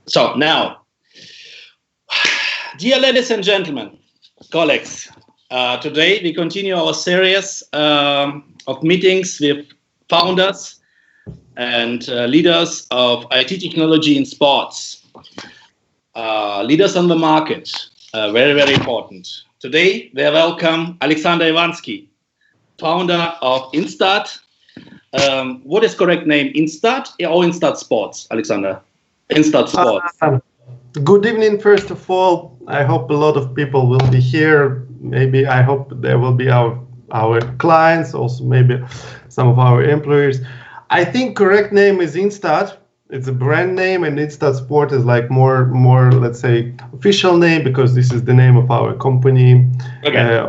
So now, dear ladies and gentlemen, colleagues, today we continue our series of meetings with founders and leaders of IT technology in sports. Leaders on the market, very, very important. Today we welcome Aleksandr Ivansky, founder of InStat. What is correct name? InStat or InStat Sports, Aleksandr? InStat Sports. Good evening, first of all. I hope a lot of people will be here. Maybe I hope there will be our clients, also maybe some of our employers. I think correct name is InStat. It's a brand name, and InStat Sport is like more let's say official name, because this is the name of our company. Okay.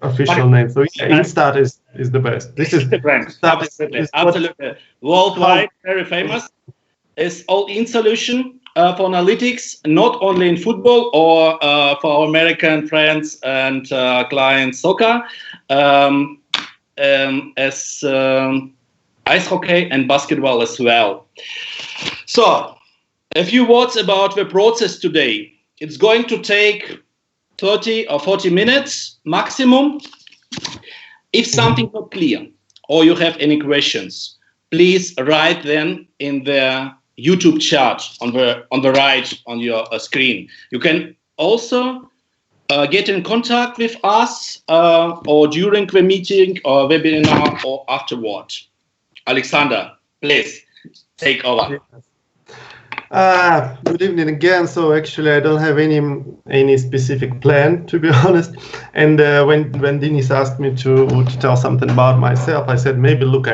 Official name. So yeah, InStat is the best. This is the brand. Absolutely. Worldwide, very famous. It's all-in solution for analytics, not only in football or for our American friends and clients soccer, as ice hockey and basketball as well. So, a few words about the process today. It's going to take 30 or 40 minutes maximum. If something not clear or you have any questions, please write them in the YouTube chat on the right on your screen. You can also get in contact with us or during the meeting or webinar or afterward. Aleksandr, please take over. Good evening again. So actually, I don't have any specific plan, to be honest. And when Denis asked me to tell something about myself, I said maybe look,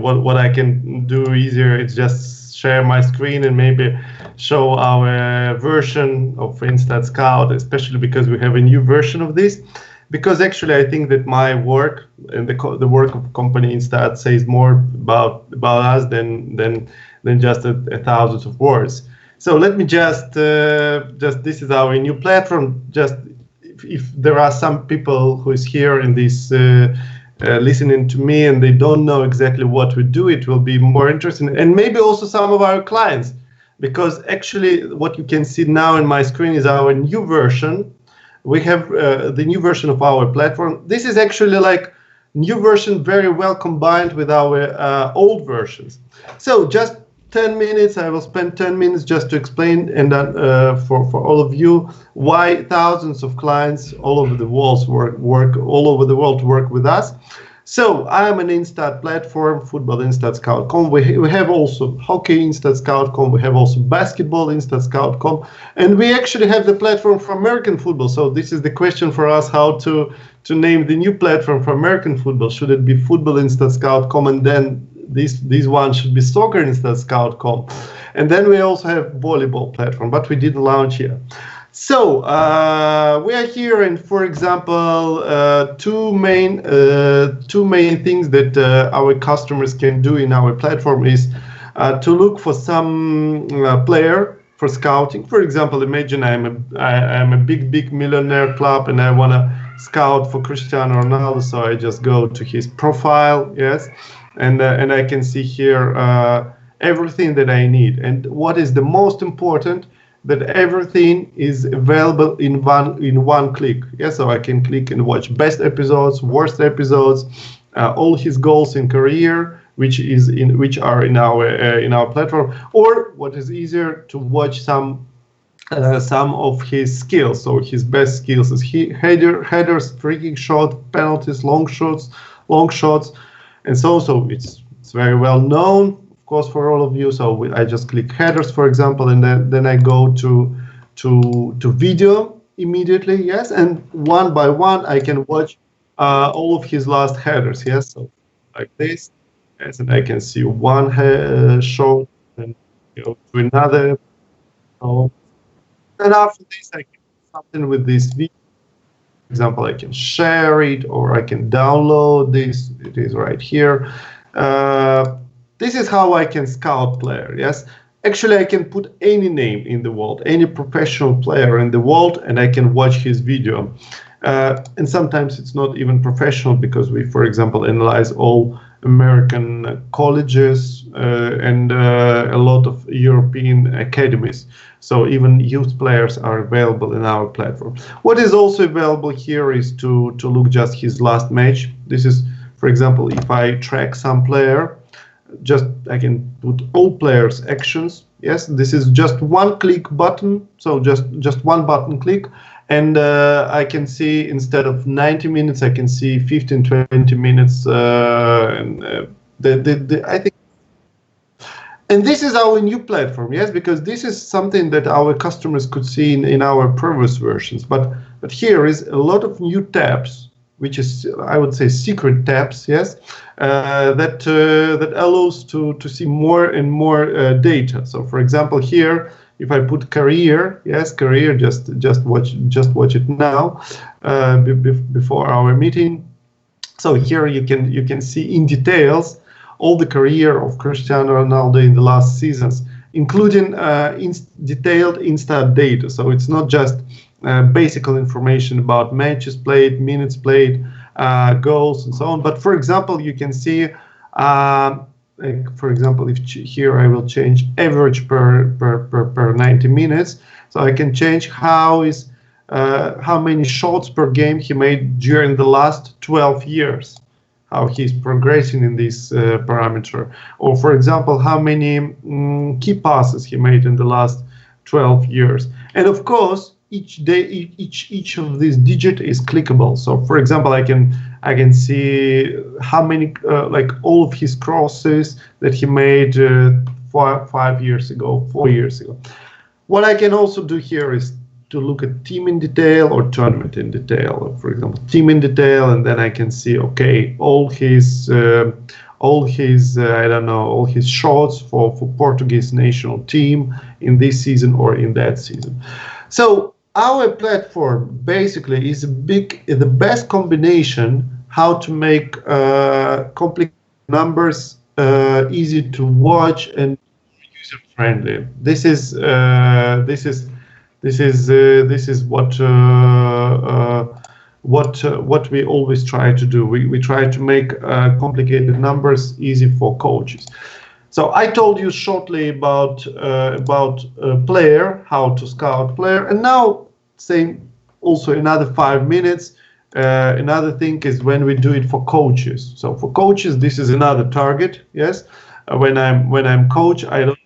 what I can do easier is just share my screen and maybe show our version of InStat Scout, especially because we have a new version of this. Because actually, I think that my work and the work of company InStat says more about us than just a thousands of words. So let me just this is our new platform. Just if there are some people who is here in this listening to me and they don't know exactly what we do, it will be more interesting, and maybe also some of our clients, because actually what you can see now in my screen is our new version. We have the new version of our platform. This is actually like new version very well combined with our old versions. So just 10 minutes, I will spend 10 minutes just to explain, and then for all of you, why thousands of clients all over the world work with us. So I am an InStat platform, football InStat Scout.com. We have also hockey InStat Scout.com. We have also basketball InStat Scout.com, and we actually have the platform for American football. So this is the question for us: how to name the new platform for American football? Should it be football InStat Scout.com, and then this one should be soccer InStat Scout.com? And then we also have volleyball platform, but we didn't launch yet. So we are here, and for example, two main things that our customers can do in our platform is to look for some player for scouting. For example, imagine I'm a big millionaire club and I want to scout for Cristiano Ronaldo, so I just go to his profile, yes, and I can see here everything that I need. And what is the most important, that everything is available in one click. Yes, so I can click and watch best episodes, worst episodes, all his goals in career, which are in our platform, or what is easier, to watch some of his skills. So his best skills is headers, free shot, penalties, long shots, and so it's very well known, of course, for all of you. So I just click headers, for example, and then I go to video immediately, yes, and one by one I can watch all of his last headers, yes, so like this, yes, and I can see one shot and go to another. And after this, I can do something with this video. For example, I can share it, or I can download this. It is right here. This is how I can scout player, yes. Actually, I can put any name in the world, any professional player in the world, and I can watch his video. And sometimes it's not even professional, because we, for example, analyze all American colleges and a lot of European academies. So even youth players are available in our platform. What is also available here is to look just his last match. This is, for example, if I track some player, just I can put all players' actions. Yes, this is just one click button, so just one button click, and I can see instead of 90 minutes, I can see 15, 20 minutes. I think. And this is our new platform, yes, because this is something that our customers could see in our previous versions. But here is a lot of new tabs, which is, I would say, secret tabs, yes, that allows to see more and more data. So, for example, here, if I put career, yes, career, just watch it now before our meeting. So here you can see in details all the career of Cristiano Ronaldo in the last seasons, including detailed InStat data. So it's not just basic information about matches played, minutes played, goals, and so on. But for example, you can see, for example, if here I will change average per 90 minutes. So I can change how many shots per game he made during the last 12 years. How he's progressing in this parameter, or for example, how many key passes he made in the last 12 years. And of course, each day, each of these digits is clickable. So, for example, I can see how many, like all of his crosses that he made 5 years ago, 4 years ago. What I can also do here is to look at team in detail or tournament in detail. For example, team in detail, and then I can see, okay, all his shots for Portuguese national team in this season or in that season. So our platform basically is the best combination how to make complicated numbers easy to watch and user friendly. This is what we always try to do. We try to make complicated numbers easy for coaches. So I told you shortly about player, how to scout player, and now say also another 5 minutes. Another thing is when we do it for coaches. So for coaches, this is another target. Yes, when I'm coach, I don't.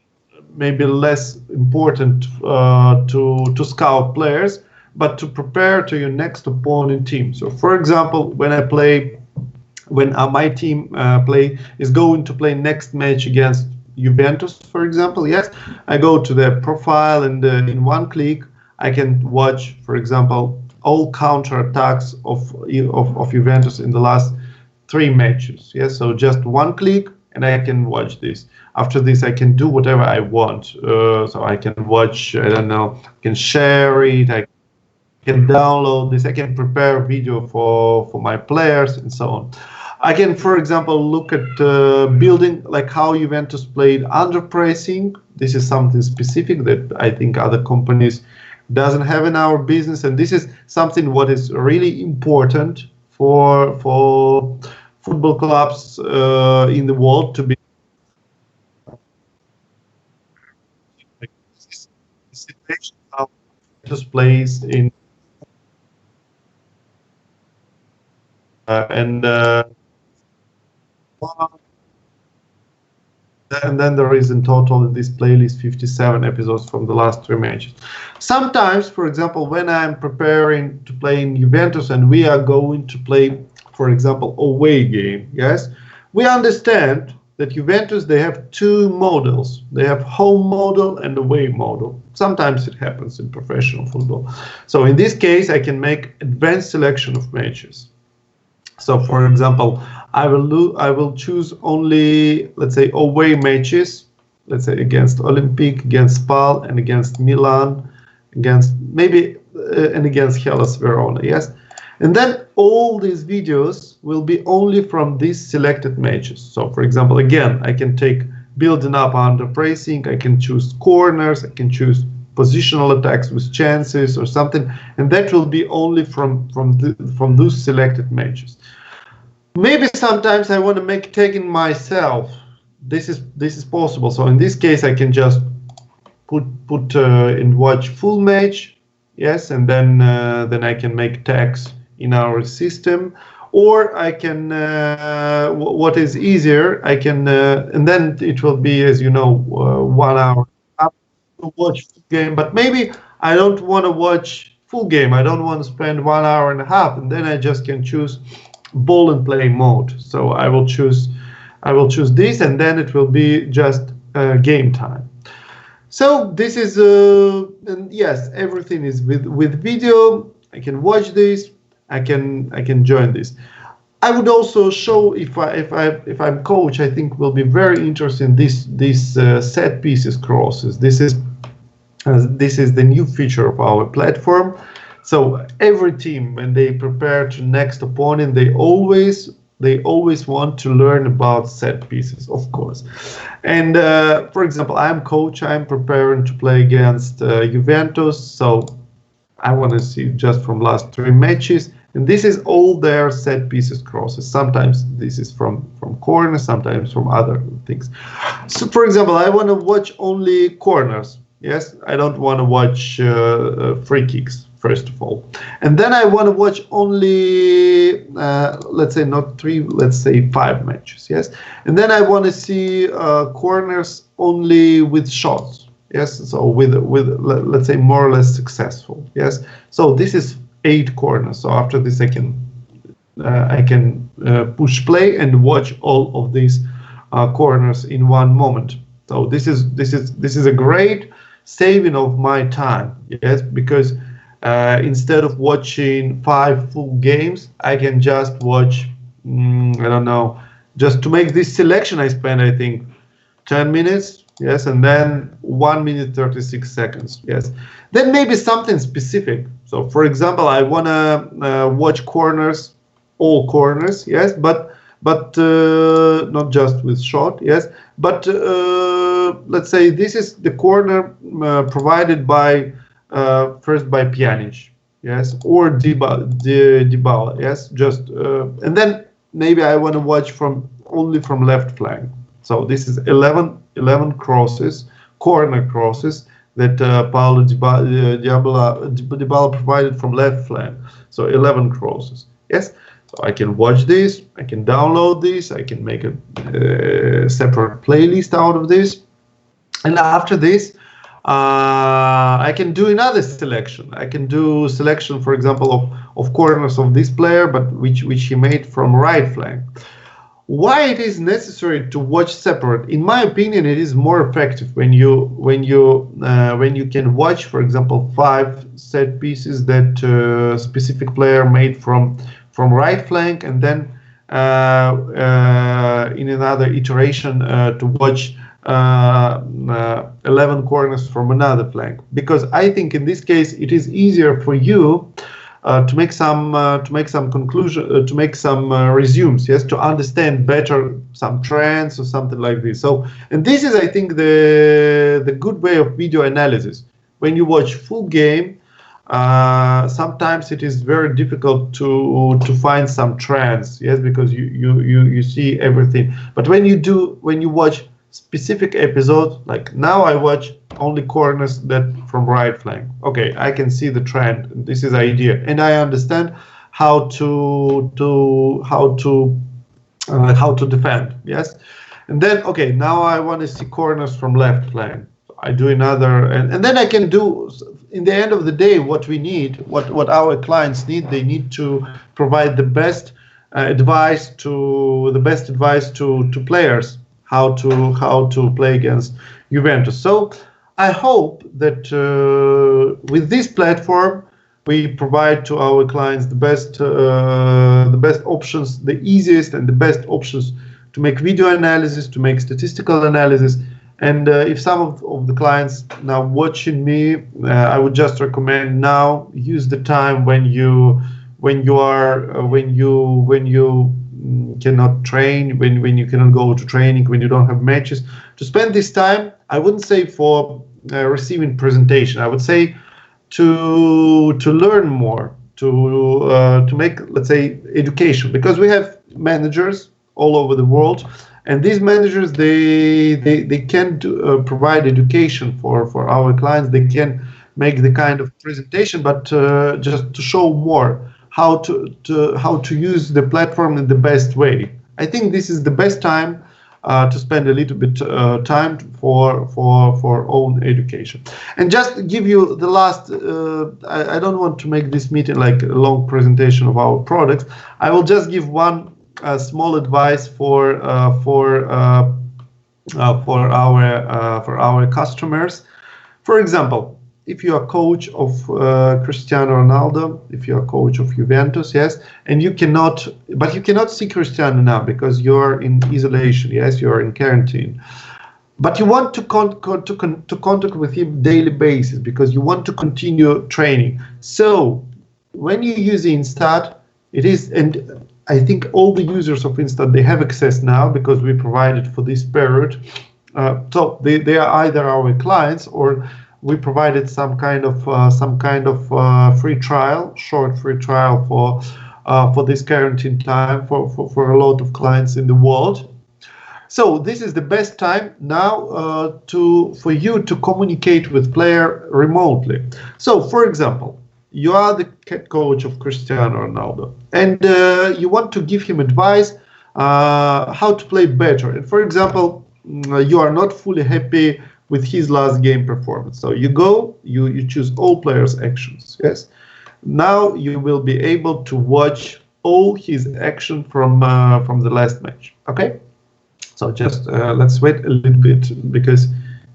Maybe less important to scout players, but to prepare to your next opponent team. So, for example, when my team is going to play next match against Juventus, for example, yes, I go to their profile and in one click I can watch, for example, all counter attacks of Juventus in the last 3 matches. Yes, so just one click and I can watch this. After this, I can do whatever I want. So I can watch, I don't know, I can share it, I can download this, I can prepare video for my players and so on. I can, for example, look at building, like how Juventus played under pressing. This is something specific that I think other companies doesn't have in our business. And this is something what is really important for football clubs in the world to be situation how this plays in and then there is in total in this playlist 57 episodes from the last 3 matches. Sometimes, for example, when I'm preparing to play in Juventus and we are going to play, for example, away game, yes, we understand that Juventus, they have 2 models. They have home model and away model. Sometimes it happens in professional football. So in this case, I can make advanced selection of matches. So for example, I will choose only, let's say, away matches, let's say against Olympique, against Spal, and against Milan, against against Hellas Verona, yes? And then all these videos will be only from these selected matches. So for example, again, I can take building up under pressing, I can choose corners, I can choose positional attacks with chances or something, and that will be only from those selected matches. Maybe sometimes I want to make tagging myself. This is possible. So in this case, I can just put and watch full match, yes, and then I can make tags in our system, or I can what is easier, I can and then it will be, as you know, 1 hour up to watch full game. But maybe I don't want to watch full game. I don't want to spend 1 hour and a half, and then I just can choose ball and play mode. So I will choose this, and then it will be just game time. So this is and yes, everything is with video. I can watch this. I can join this. I would also show, if I'm coach, I think will be very interesting, this set pieces crosses. This is the new feature of our platform. So every team, when they prepare to next opponent, they always want to learn about set pieces, of course. And for example, I'm coach. I'm preparing to play against Juventus. So I want to see just from last 3 matches. And this is all their set pieces crosses. Sometimes this is from corners, sometimes from other things. So for example, I want to watch only corners. Yes, I don't want to watch free kicks, first of all. And then I want to watch only, let's say not 3, let's say 5 matches. Yes, and then I want to see corners only with shots. Yes, so with let's say more or less successful. Yes, so this is 8 corners. So after this, I can push play and watch all of these corners in one moment. So this is a great saving of my time. Yes, because instead of watching 5 full games, I can just watch I don't know, just to make this selection I spend, I think, 10 minutes. Yes, and then 1 minute 36 seconds. Yes, then maybe something specific. So for example, I want to watch corners, all corners. Yes, but not just with shot. Yes, but let's say this is the corner provided by first by Pjanic. Yes, or Dybala. Yes, just and then maybe I want to watch only from left flank. So this is 11 crosses, corner crosses that Paulo Dybala provided from left flank. So 11 crosses. Yes. So I can watch this. I can download this. I can make a separate playlist out of this. And after this, I can do another selection. I can do selection, for example, of corners of this player, but which he made from right flank. Why it is necessary to watch separate? In my opinion, it is more effective when you can watch, for example, 5 set pieces that specific player made from right flank, and then in another iteration to watch 11 corners from another flank. Because I think in this case it is easier for you to make some conclusion, to make some resumes, yes, to understand better some trends or something like this. So, and this is, I think, the good way of video analysis. When you watch full game, sometimes it is very difficult to find some trends, yes, because you see everything. But when you watch specific episode, like now I watch only corners that from right flank. Okay, I can see the trend. This is idea, and I understand how to defend. Yes, and then okay, now I want to see corners from left flank. I do another, and then I can do. In the end of the day, what we need, what our clients need, they need to provide the best advice to players how to play against Juventus. So I hope that with this platform we provide to our clients the best options, the easiest and the best options to make video analysis, to make statistical analysis. And if some of the clients now watching me, I would just recommend now use the time when you cannot train, when you cannot go to training, when you don't have matches, to spend this time. I wouldn't say for receiving presentation. I would say to learn more, to make, let's say, education, because we have managers all over the world, and these managers they can provide education for our clients. They can make the kind of presentation, but just to show more how to use the platform in the best way. I think this is the best time to spend a little bit time for own education. And just give you the last, I don't want to make this meeting like a long presentation of our products. I will just give one small advice for our customers. For example, if you are coach of Cristiano Ronaldo, if you are coach of Juventus, yes, and you cannot see Cristiano now because you're in isolation, yes, you're in quarantine, but you want to contact with him daily basis because you want to continue training. So when you use InStat, it is, and I think all the users of InStat, they have access now because we provided for this period. So they are either our clients or we provided some kind of free trial, short free trial for this quarantine time for a lot of clients in the world. So this is the best time now for you to communicate with player remotely. So for example, you are the head coach of Cristiano Ronaldo, and you want to give him advice how to play better. And for example, you are not fully happy with his last game performance. So you go, you choose all players' actions. Yes. Now you will be able to watch all his action from the last match. Okay. So just let's wait a little bit because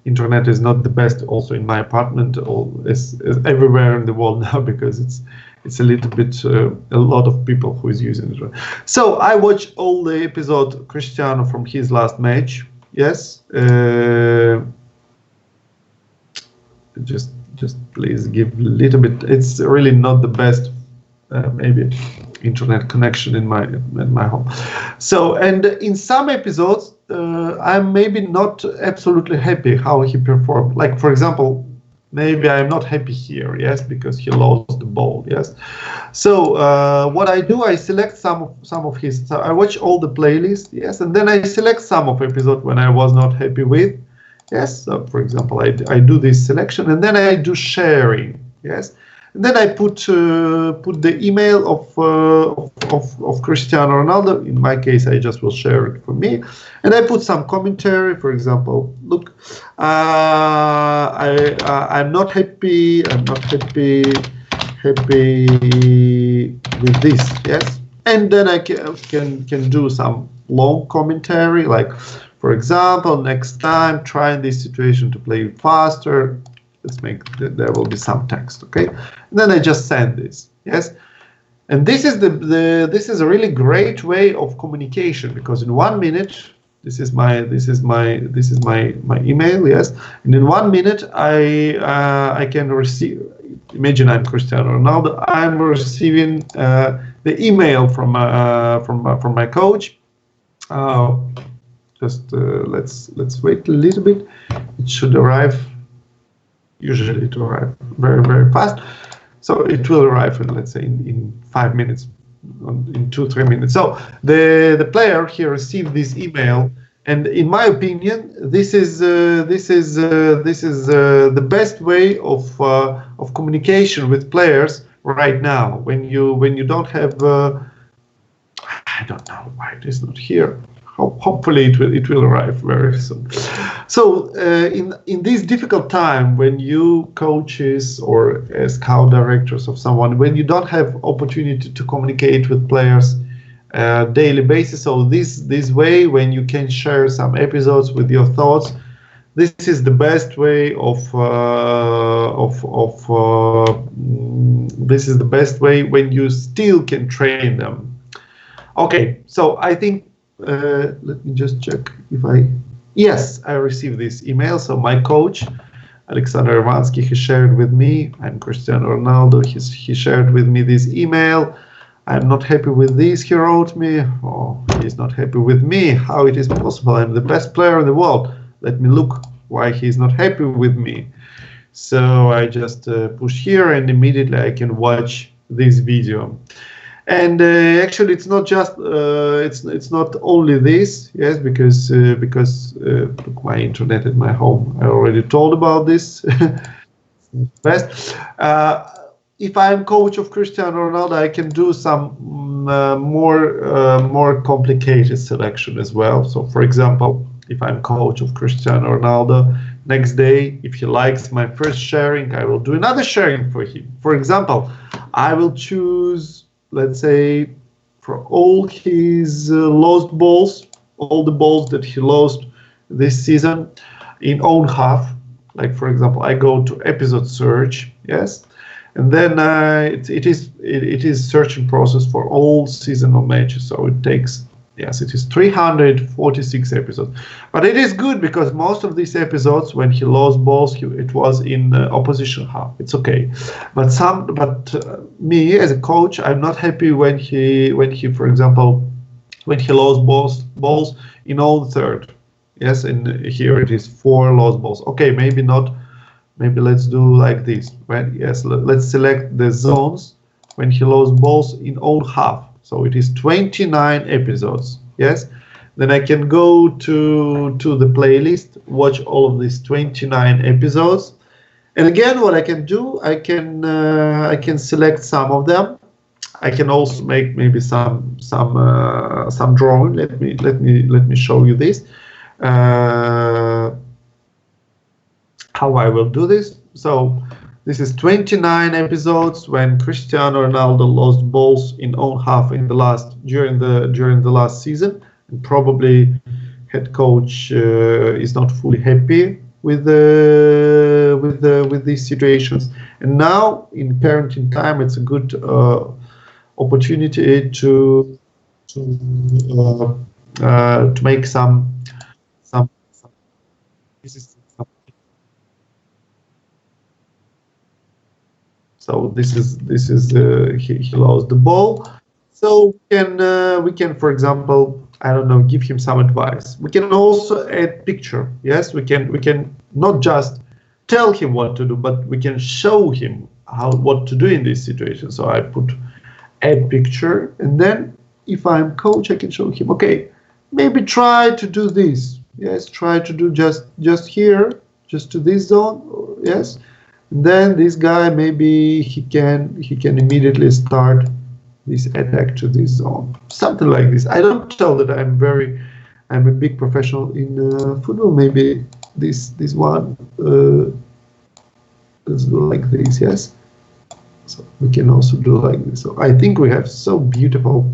internet is not the best also in my apartment or is everywhere in the world now because it's a little bit a lot of people who is using it. So I watched all the episode Cristiano from his last match. Yes. Just please give a little bit. It's really not the best maybe internet connection in my home. So, and in some episodes I'm maybe not absolutely happy how he performed. Like for example, maybe I'm not happy here, yes, because he lost the ball, yes. So what I do, I select some of his. So I watch all the playlists, yes, and then I select some of episode when I was not happy with. Yes, so for example, I do this selection and then I do sharing. Yes, and then I put the email of Cristiano Ronaldo. In my case, I just will share it for me, and I put some commentary. For example, look, I'm not happy. I'm not happy with this. Yes, and then I can do some long commentary like. For example, next time, try in this situation to play faster. Let's make there will be some text, okay? And then I just send this, yes. And this is this is a really great way of communication because in 1 minute, this is my email, yes. And in 1 minute, I can receive. Imagine I'm Cristiano Ronaldo. I'm receiving the email from my coach. Just let's wait a little bit. It should arrive. Usually it arrives very fast. So it will arrive in, let's say in 5 minutes, in 2-3 minutes. So the player here received this email, and in my opinion, this is the best way of communication with players right now. When you don't have I don't know why it is not here. Hopefully it will arrive very soon. So in this difficult time, when you coaches or scout directors of someone, when you don't have opportunity to communicate with players daily basis, so this way when you can share some episodes with your thoughts, this is the best way this is the best way when you still can train them. Okay, so I think. Let me just check if yes, I received this email. So my coach, Aleksandr Ivansky, he shared with me. I'm Cristiano Ronaldo. He shared with me this email. I'm not happy with this, he wrote me. Oh, he's not happy with me. How it is possible? I'm the best player in the world. Let me look why he's not happy with me. So I just push here and immediately I can watch this video. And actually, it's not just it's not only this, yes, because look, my internet at my home. I already told about this. Best. If I'm coach of Cristiano Ronaldo, I can do some more complicated selection as well. So, for example, if I'm coach of Cristiano Ronaldo, next day, if he likes my first sharing, I will do another sharing for him. For example, I will choose, let's say, for all his lost balls, all the balls that he lost this season in own half. Like, for example, I go to episode search, yes, and then it is searching process for all seasonal matches. So it takes, yes, it is 346 episodes, but it is good because most of these episodes, when he lost balls, it was in opposition half. It's okay, but me as a coach, I'm not happy when he, for example, when he lost balls in own third. Yes, and here it is 4 lost balls. Okay, maybe not. Maybe let's do like this, right? Yes, let's select the zones when he lost balls in own half. So it is 29 episodes. Yes, then I can go to the playlist, watch all of these 29 episodes, and again, what I can do, I can select some of them. I can also make maybe some drawing. Let me show you this. How I will do this. So this is 29 episodes when Cristiano Ronaldo lost balls in own half in the during the last season, and probably head coach is not fully happy with these situations. And now in parenting time, it's a good opportunity to make some. So this is he lost the ball. So we can, for example, I don't know, give him some advice. We can also add picture. Yes, we can not just tell him what to do, but we can show him what to do in this situation. So I put add picture, and then if I'm coach, I can show him. Okay, maybe try to do this. Yes, try to do just here, just to this zone. Yes. Then this guy, maybe he can immediately start this attack to this zone, something like this. I don't tell that I'm a big professional in football. Maybe this one, let's do like this, yes. So we can also do like this. So I think we have so beautiful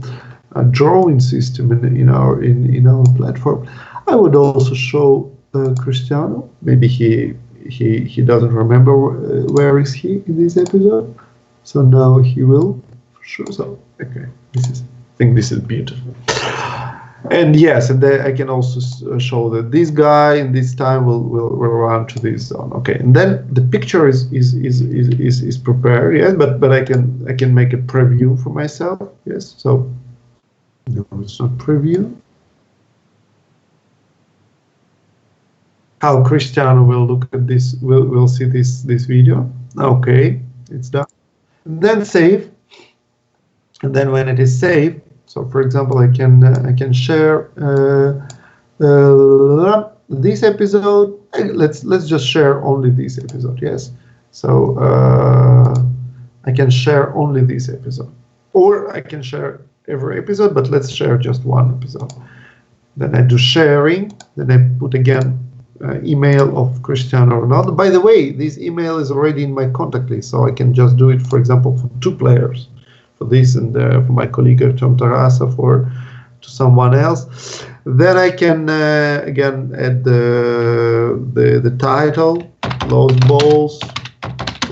drawing system in our platform. I would also show Cristiano. Maybe he doesn't remember where is he in this episode, so now he will for sure. So okay, I think this is beautiful. And yes, and then I can also show that this guy in this time will run to this zone. Okay, and then the picture is prepared. Yes, but I can make a preview for myself. Yes, so no, it's not preview. How Cristiano will look at this, will see this video. Okay, it's done. And then save. And then when it is saved, so for example, I can share this episode. Let's just share only this episode. Yes. So I can share only this episode, or I can share every episode, but let's share just one episode. Then I do sharing. Then I put again. Email of Cristiano Ronaldo. By the way, this email is already in my contact list, so I can just do it, for example, for 2 players, for this and for my colleague Tom Tarasa, to someone else. Then I can again add the title, lost balls,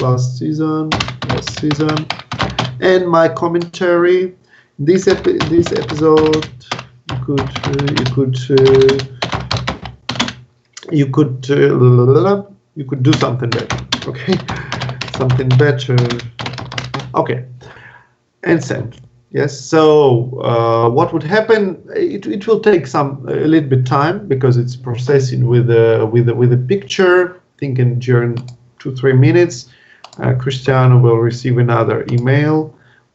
last season, and my commentary. This episode, you could do something better. Okay, something better. Okay, and send. Yes. So what would happen? It will take a little bit time because it's processing with a picture. Thinking during 2-3 minutes, Cristiano will receive another email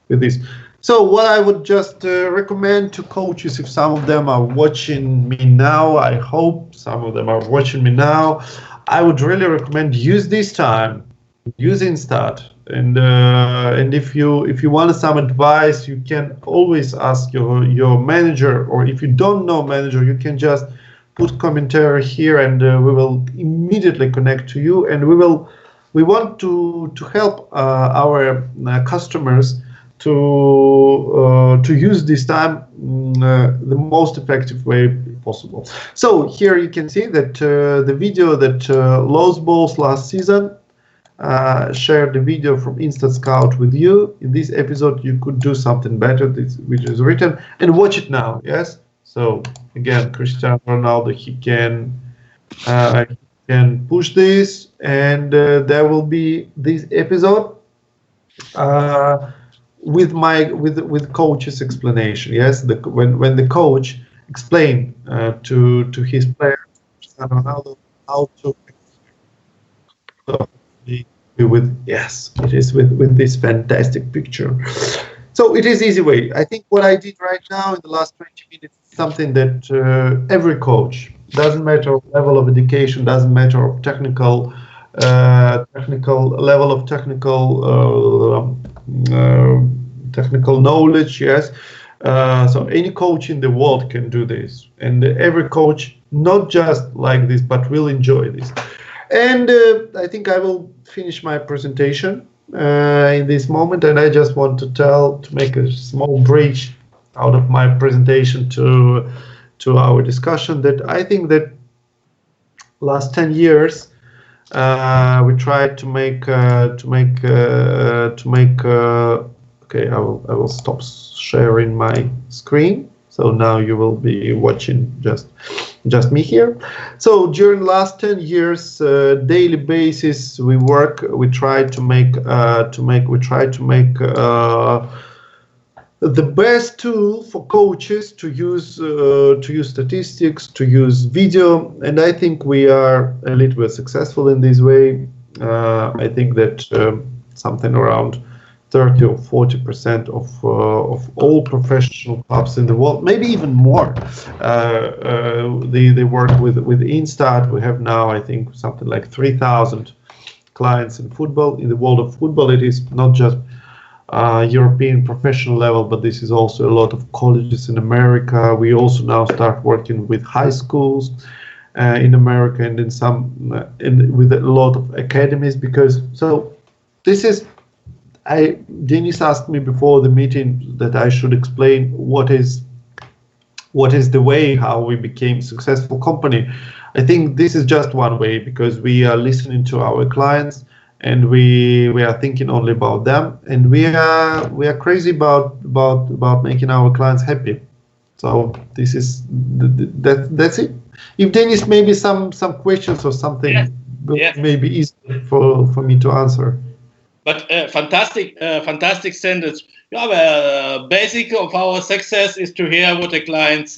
with this. So what I would just recommend to coaches, if some of them are watching me now, I hope some of them are watching me now, I would really recommend use this time, use InStat, and if you want some advice, you can always ask your manager, or if you don't know manager, you can just put commentary here, and we will immediately connect to you, and we want to help our customers to use this time the most effective way possible. So here you can see that the video that Los Balls last season shared the video from InStat Scout with you. In this episode, you could do something better, which is written, and watch it now. Yes. So again, Cristiano Ronaldo, he can push this, and there will be this episode with coach's explanation. Yes, when the coach explained to his player Cristiano Ronaldo how to. It is with this fantastic picture. So it is easy way. I think what I did right now in the last 20 minutes is something that every coach, doesn't matter level of education, doesn't matter of technical level of technical knowledge. Yes. So any coach in the world can do this, and every coach, not just like this, but will enjoy this. And I think I will finish my presentation in this moment, and I just want to make a small bridge out of my presentation to our discussion, that I think that last 10 years we tried to make okay, I will stop sharing my screen, so now you will be watching just me here. So during last 10 years, daily basis, we try to make the best tool for coaches to use statistics, to use video, and I think we are a little bit successful in this way. I think that something around 30 or 40% of all professional clubs in the world, maybe even more, they work with InStat. We have now, I think, something like 3,000 clients in football. In the world of football, it is not just European professional level, but this is also a lot of colleges in America. We also now start working with high schools in America, and with a lot of academies, because so this is. Denis asked me before the meeting that I should explain what is the way how we became a successful company. I think this is just one way, because we are listening to our clients, and we are thinking only about them, and we are crazy about making our clients happy. So this is that's it. If Denis, maybe some questions or something, maybe easy for me to answer. But fantastic sentence. Yeah, basic of our success is to hear what the clients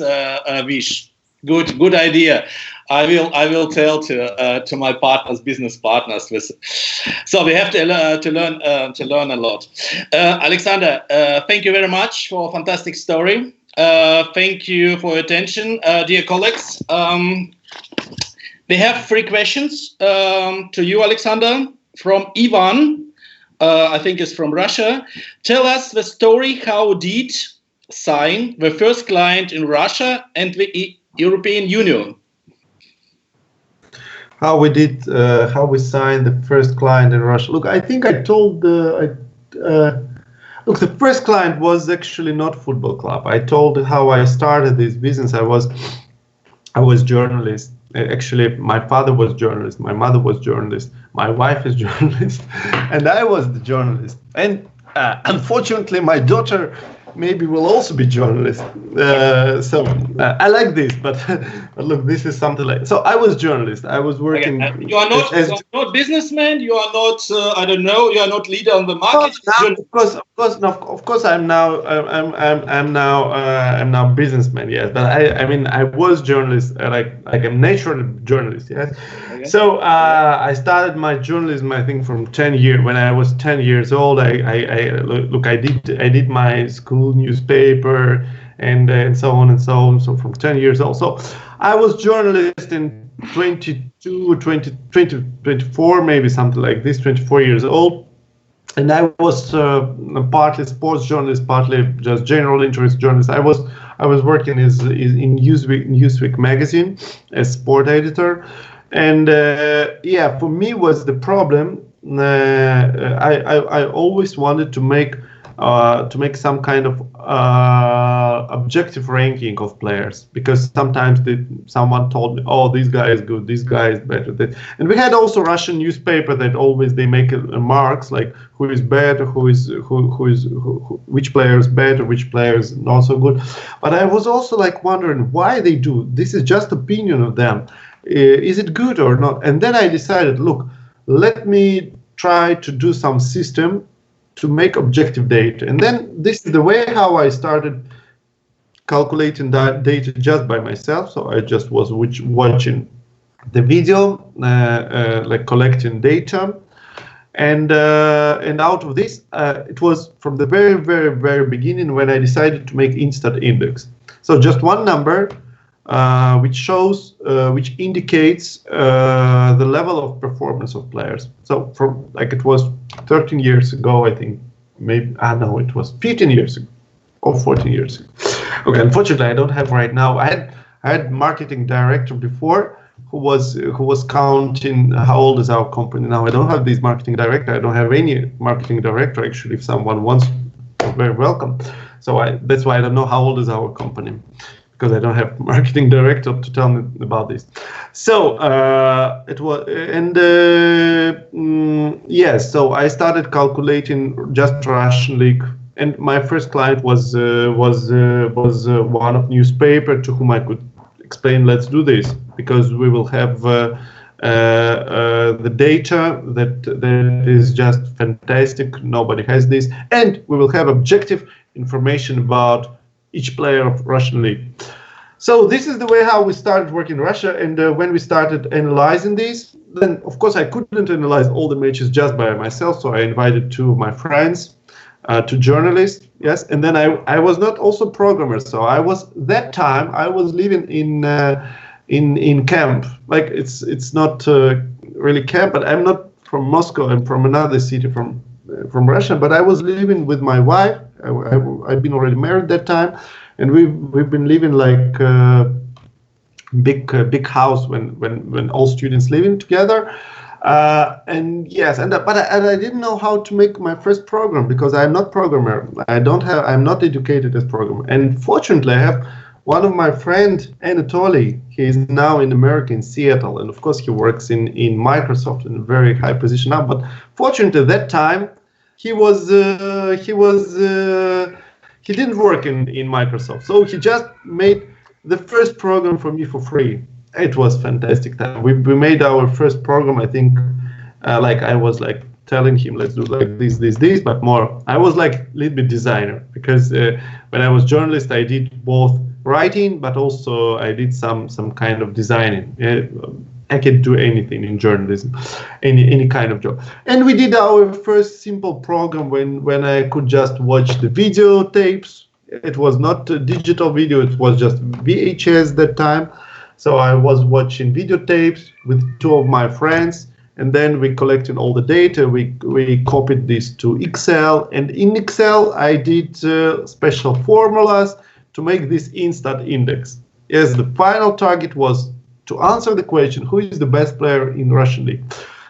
wish. Good idea. I will tell to my partners, business partners. So we have to learn a lot. Aleksandr, thank you very much for a fantastic story. Thank you for your attention, dear colleagues. We have 3 questions to you, Aleksandr, from Ivan. I think it's from Russia. Tell us the story. How did sign the first client in Russia and the European Union? How we signed the first client in Russia. Look, I think I told look, the first client was actually not football club. I told how I started this business. I was journalist. Actually, my father was journalist, my mother was journalist, my wife is journalist, and I was the journalist. And unfortunately, my daughter maybe will also be journalist. I like this, but, but look, this is something like. So I was journalist. I was working. You are not, you are not businessman. You are not. I don't know. You are not leader on the market. Of course, I'm now businessman. Yes, but I mean, I was journalist. Like a natural journalist. Yes. Okay. So I started my journalism, I think, from 10 years. When I was 10 years old, I did my school newspaper and so on and so on. So from 10 years old. So I was journalist in 22, 20, 24, maybe something like this, 24 years old. And I was partly sports journalist, partly just general interest journalist. I was working in Newsweek magazine as sport editor. And yeah, for me was the problem. I always wanted to make some kind of objective ranking of players, because sometimes someone told me, oh, this guy is good, this guy is better. And we had also Russian newspaper that always they make marks like who is better, which player is better, which player is not so good. But I was also like wondering why they do this. Is just opinion of them. Is it good or not? And then I decided, look, let me try to do some system to make objective data. And then this is the way how I started calculating that data just by myself. So I just was watching the video, like collecting data. And out of this, it was from the very, very, very beginning when I decided to make InStat index. So just one number, which indicates the level of performance of players. So from like it was 13 years ago, I think, maybe no, it was 15 years ago or 14 years ago. Okay, unfortunately, I don't have right now. I had marketing director before who was counting how old is our company now. I don't have this marketing director. I don't have any marketing director actually. If someone wants, very welcome. So that's why I don't know how old is our company, because I don't have marketing director to tell me about this. So it was, and yes, so I started calculating just Russian league, and my first client was one of newspaper to whom I could explain, let's do this, because we will have the data that is just fantastic. Nobody has this, and we will have objective information about each player of Russian league. So this is the way how we started working in Russia. And when we started analyzing this, then of course I couldn't analyze all the matches just by myself. So I invited two of my friends, two journalists. Yes, and then I was not also programmer. So I was living in camp. Like it's not really camp, but I'm not from Moscow. I'm from another city from Russia. But I was living with my wife. I've been already married that time, and we've been living like big house when all students living together. And yes, but I didn't know how to make my first program, because I'm not programmer. I'm not educated as programmer. And fortunately, I have one of my friend, Anatoly. He is now in America, in Seattle, and of course he works in Microsoft in a very high position now. But fortunately, at that time, he didn't work in Microsoft, so he just made the first program for me for free. It was fantastic time. We made our first program. I think, like I was like telling him, let's do like this, but more. I was like a little bit designer, because when I was journalist, I did both writing, but also I did some kind of designing. I can do anything in journalism, any kind of job. And we did our first simple program when I could just watch the video tapes. It was not a digital video, it was just VHS that time. So I was watching videotapes with two of my friends, and then we collected all the data. We copied this to Excel, and in Excel I did special formulas to make this InStat index. Yes, the final target was to answer the question, who is the best player in Russian league?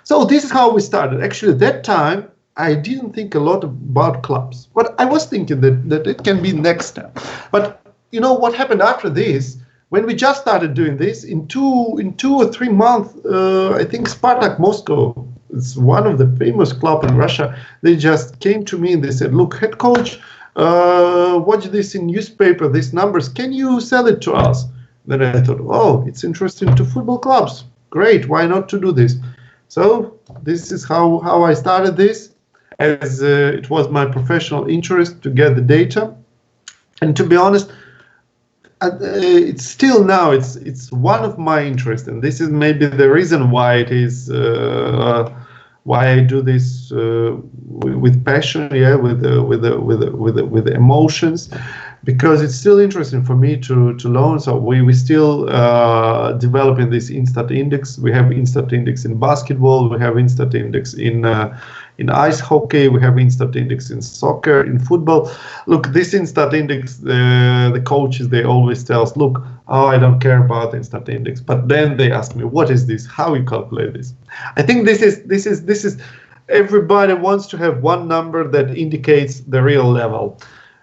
So this is how we started. Actually, at that time, I didn't think a lot about clubs, but I was thinking that it can be next step. But you know what happened after this? When we just started doing this, in two or 3 months, I think Spartak Moscow, it's one of the famous clubs in Russia, they just came to me and they said, look, head coach, watch this in newspaper, these numbers, can you sell it to us? Then I thought, oh, it's interesting to football clubs. Great, why not to do this? So this is how I started this, as it was my professional interest to get the data. And to be honest, it's still now, it's one of my interests, and this is maybe the reason why it is why I do this with passion, yeah, with emotions, because it's still interesting for me to learn. So we still developing this InStat index. We have InStat index in basketball. We have InStat index in ice hockey. We have InStat index in soccer, in football. Look, this InStat index, the coaches, they always tell us, look, oh, I don't care about InStat index. But then they ask me, what is this? How you calculate this? I think this is everybody wants to have one number that indicates the real level.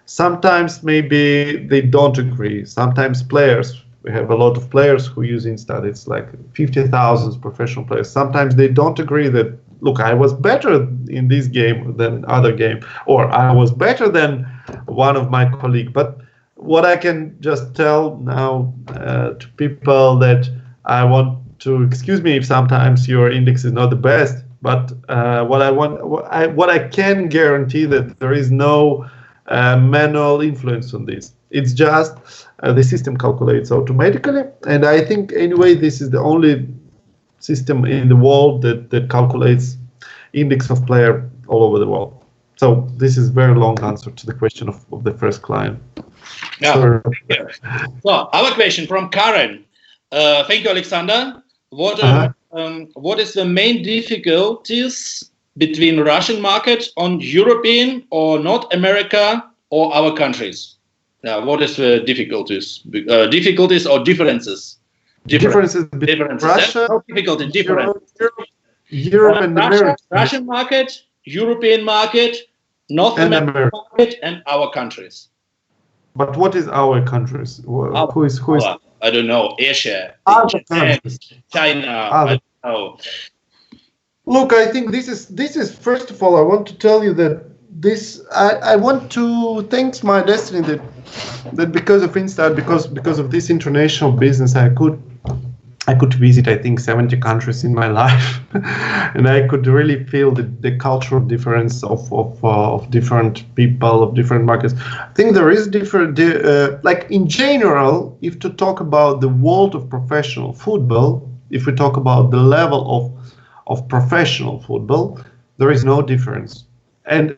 Sometimes maybe they don't agree. Sometimes players, we have a lot of players who use InStat. It's like 50,000 professional players. Sometimes they don't agree that, look, I was better in this game than other game, or I was better than one of my colleagues. But what I can just tell now to people that I want to excuse me if sometimes your index is not the best, but what I can guarantee that there is no manual influence on this. It's just the system calculates automatically, and I think anyway this is the only system in the world that calculates index of player all over the world. So this is very long answer to the question of the first client. Yeah. So our question from Karen. Thank you, Aleksandr. What is the main difficulties between Russian market on European or North America or our countries? What is the difficulties? Difficulties or differences? Differences between Russia, Europe and America. Russian market, European market, North American market, and our countries. But what is our countries? Who is? I don't know. Asia, Japan, China. I don't know. Look, I think this is first of all, I want to tell you that I want to thank my destiny that because of InStat, because of this international business, I could visit, I think, 70 countries in my life, and I could really feel the cultural difference of different people, of different markets. I think there is different, like in general, if to talk about the world of professional football, if we talk about the level of professional football, there is no difference. And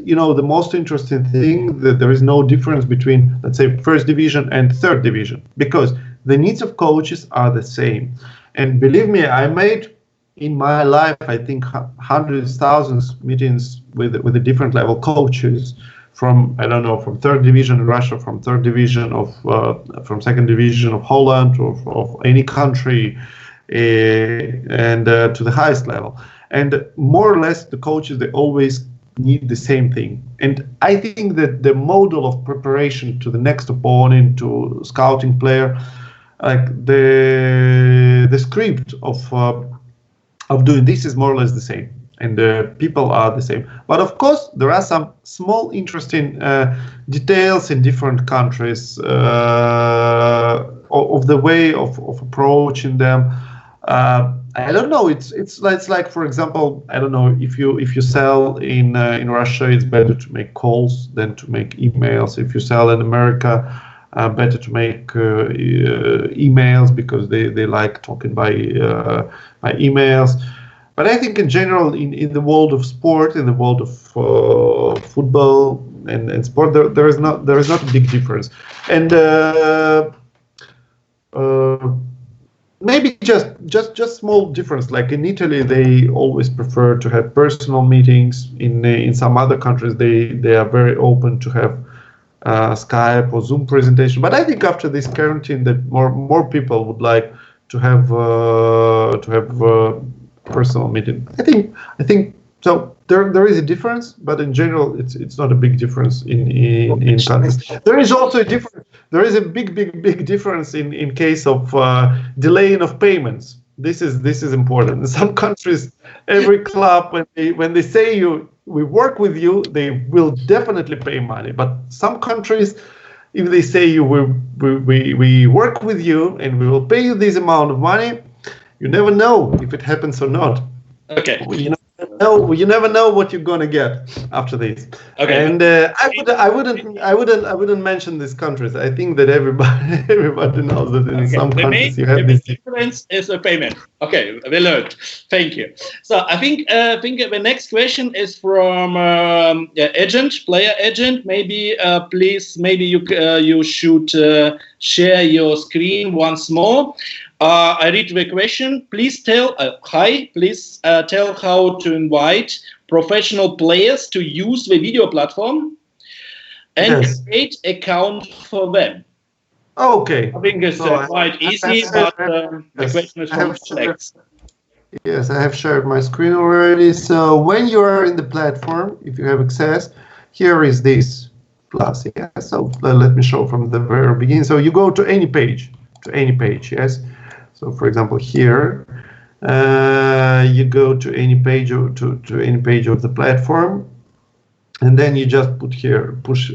you know, the most interesting thing that there is no difference between, let's say, first division and third division, because the needs of coaches are the same. And believe me, I made in my life, I think, hundreds, thousands meetings with the different level coaches from, I don't know, from third division in Russia, from third division from second division of Holland, or of any country, and to the highest level. And more or less, the coaches, they always need the same thing. And I think that the model of preparation to the next opponent, to scouting player, like the script of doing this is more or less the same, and the people are the same. But of course, there are some small interesting details in different countries of the way of approaching them. I don't know. It's like, for example, I don't know, if you sell in Russia, it's better to make calls than to make emails. If you sell in America, better to make emails because they like talking by emails. But I think in general, in the world of sport, in the world of football and sport, there is not a big difference. And maybe just small difference. Like in Italy, they always prefer to have personal meetings. In some other countries, they are very open to have Skype or Zoom presentation. But I think after this quarantine, that more people would like to have personal meeting. I think so. There is a difference, but in general, it's not a big difference in countries. There is also a difference. There is a big difference in case of delaying of payments. this is important. In some countries, every club when they say we work with you, they will definitely pay money. But some countries, if they say we work with you and we will pay you this amount of money, you never know if it happens or not. Okay. You never know what you're gonna get after this. Okay. And I wouldn't mention these countries. I think that everybody knows that in some countries you have this difference is a payment. Okay, we learned. Thank you. So I think the next question is from player agent. Maybe please, maybe you should share your screen once more. I read the question. Please tell Please tell how to invite professional players to use the video platform and create account for them. Okay. I think it's quite easy, but the question is from Alex. Yes, I have shared my screen already. So when you are in the platform, if you have access, here is this plus. Yeah. So let me show from the very beginning. So you go to any page, yes. So for example, here you go to any page to any page of the platform, and then you just push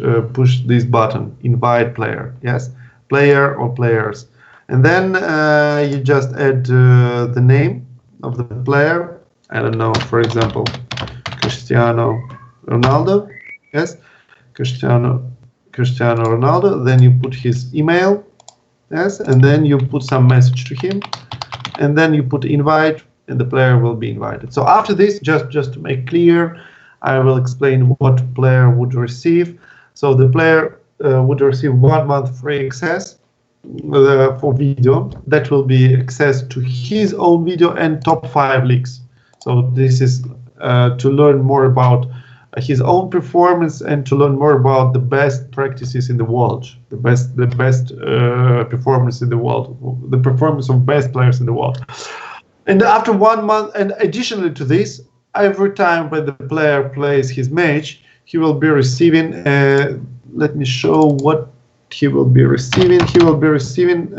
this button, invite player, yes, player or players, and then you just add the name of the player. I don't know, for example, Cristiano Ronaldo, yes, Cristiano Ronaldo. Then you put his email. Yes, and then you put some message to him, and then you put invite, and the player will be invited. So after this, just to make clear, I will explain what player would receive. So the player would receive 1 month free access for video. That will be access to his own video and top 5 leagues. So this is to learn more about his own performance and to learn more about the best practices in the world, the best performance in the world, the performance of best players in the world. And after 1 month, and additionally to this, every time when the player plays his match, he will be receiving. Let me show what he will be receiving. He will be receiving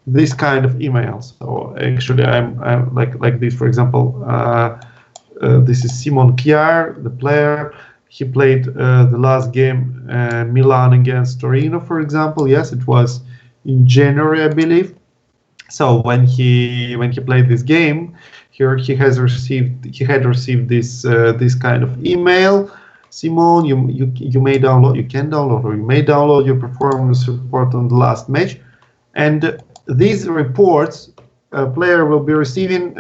this kind of emails. So actually, I'm like this, for example. This is Simon Kjaer, the player. He played the last game, Milan against Torino, for example. Yes, it was in January, I believe. So when he played this game, here he had received this kind of email. Simon, you can download your performance report on the last match, and these reports, player will be receiving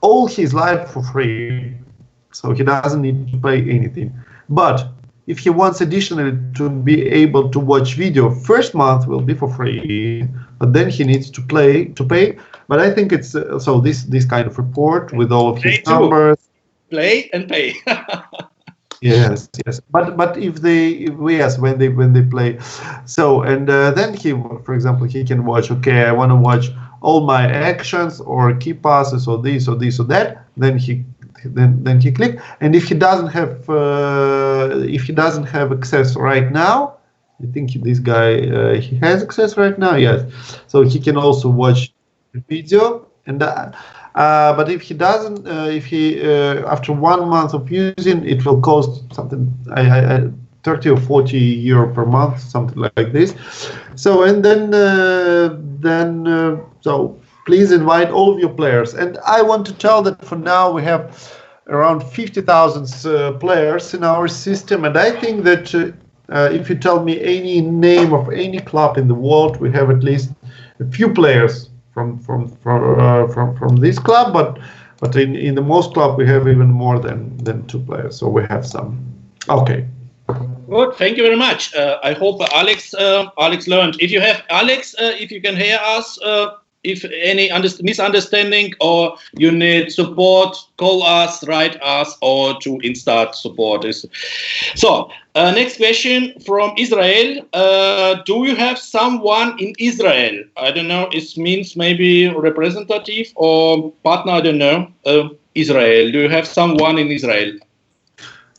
all his life for free, so he doesn't need to pay anything. But if he wants additionally to be able to watch video, first month will be for free, but then he needs to pay. But I think it's so this kind of report with all of his numbers. Play and pay. Yes. But when they play, so and then he, for example, he can watch. Okay, I want to watch all my actions or key passes or this or that. Then he click, and if he doesn't have access right now, I think this guy he has access right now. Yes, so he can also watch the video and. But if he doesn't, after 1 month of using, it will cost something 30 or 40 euro per month, something like this. So and then so please invite all of your players. And I want to tell that for now we have around 50,000 players in our system, and I think that if you tell me any name of any club in the world, we have at least a few players from this club, but in the most club we have even more than 2 players. So we have some. Okay. Good. Thank you very much. I hope Alex learned. If you have Alex, if you can hear us, if any misunderstanding or you need support, call us, write us, or to InStat support. So, next question from Israel. Do you have someone in Israel? I don't know. It means maybe representative or partner. I don't know. Israel. Do you have someone in Israel?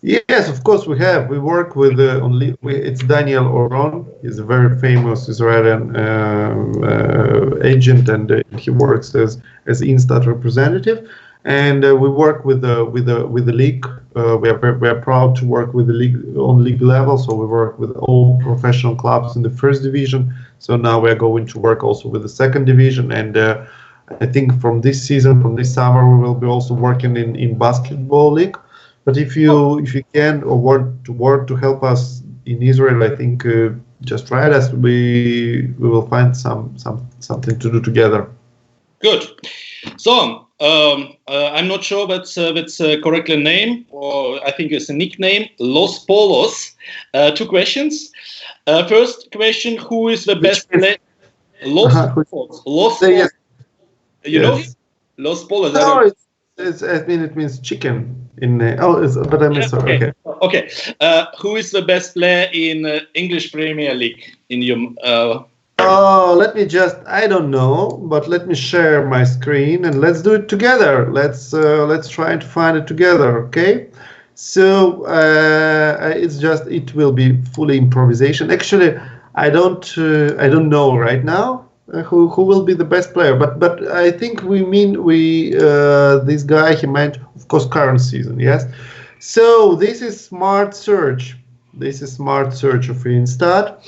Yes, of course we have. We work with it's Daniel Oron. He's a very famous Israeli agent, and he works as InStat representative. And we work with the league. We are proud to work with the league on league level. So we work with all professional clubs in the first division. So now we are going to work also with the second division. And I think from this season, from this summer, we will be also working in basketball league. But if you can or want to help us in Israel, I think just write us. We will find something to do together. Good. So I'm not sure that's correctly name, or I think it's a nickname. Los Polos. Two questions. First question: who is the best player? Los Polos. Los Polos. Yes. You know him? Los Polos. No, I mean it means chicken in. But I missed her. Okay. Okay. Who is the best player in English Premier League in your? Let me I don't know, but let me share my screen and let's do it together. Let's try to find it together, okay? So it will be fully improvisation. Actually, I don't know right now who will be the best player, but I think this guy, he meant, of course, current season, yes. So this is smart search. This is smart search of InStat.